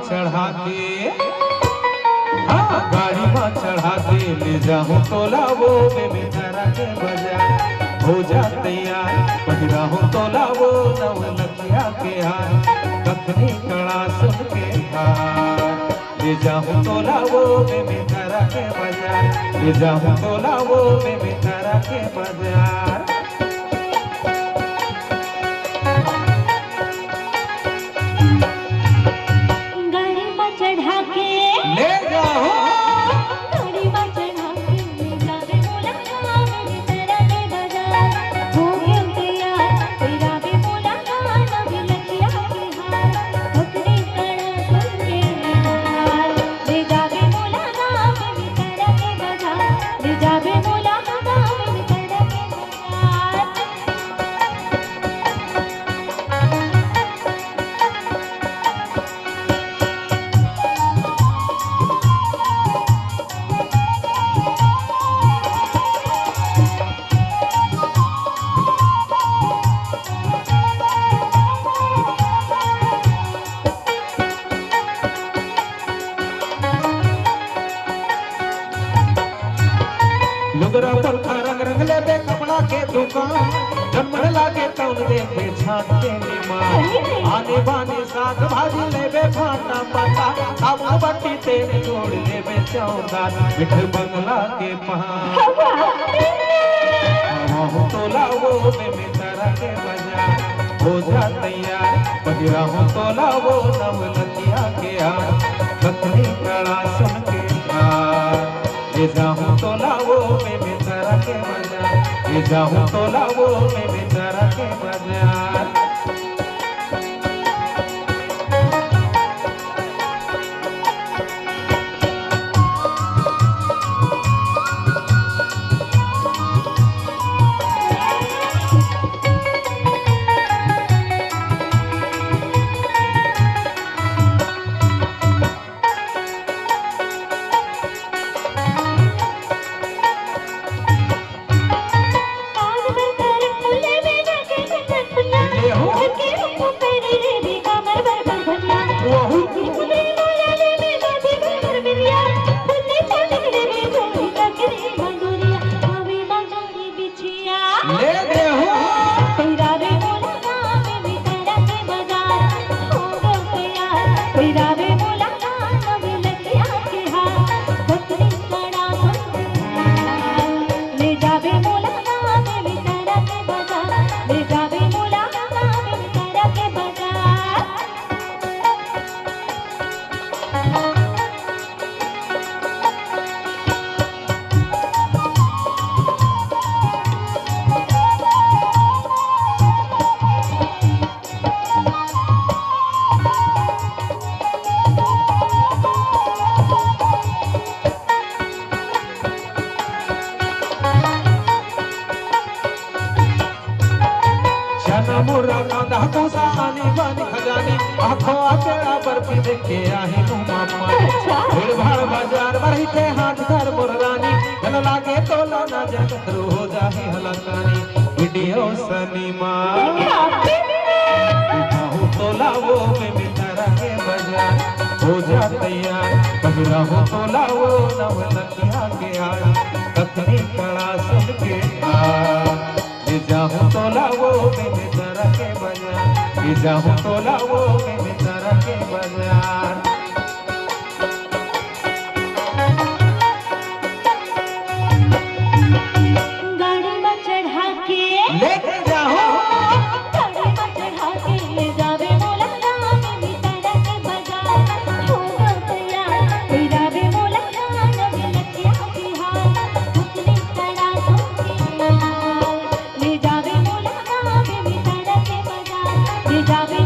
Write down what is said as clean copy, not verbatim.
चढ़ा के, हाँ गाड़ी में चढ़ा के ले जाऊं तोला वो में तारा के बाजार। हो जा तैयार पहिरा हो तोला वो नव लखिया के हार, कखनी कड़ा सुन के हार। ले जाऊं तोला वो में तारा के बाजार, ले जाऊं तोला वो में तारा के बाजार। लुगरा पलखा रंग रंग ले बे कपड़ा के दुकान, जन्मन लागे तौन दे पे छान के निमान। आने बाने साग भाजी ले बे फाटा पता, अब बट्टी तेल जोड़ ले बे चौदार। मिठ बंगला के पहाड़ हो तोला वो में तारा के बाजार। हो जा तैयार पहिरा हो तोला वो नव लखिया के हार, कखनी कड़ा सुन के हार। ले जाऊं तोला वो में तारा के बाजार, ले जाऊं तोला वो में तारा के बाजार। मोरा कांदा कोसा आनी बानी खजानी, आँखों आकेड़ा बर्फी देखे आही मुँह पानी। भीड़ भाड़ बाजार बढ़ी थे हाथ घर मुररानी, जन लागे तोला ना जगत हो जाही हलकानी। वीडियो सनीमा दिखाऊं तोला वो में तारा के बाजार। हो जा तैयार पहिरा हो तोला वो नव लखिया के हार, कखनी कड़ा सुन के हार। ले जाऊं तोला वो में तारा के बाजार, ले जाऊं तोला वो में तारा के बाजार। गाड़ी में चढ़ा के लेके जाओ, गाड़ी में चढ़ा के ले जावे मोला में तारा के बाजार। हो तैयार पहिरावे मोला नव लखिया के हार, कखनी कड़ा सुन के हार। ले जावे मोला में तारा के बाजार, ले जावे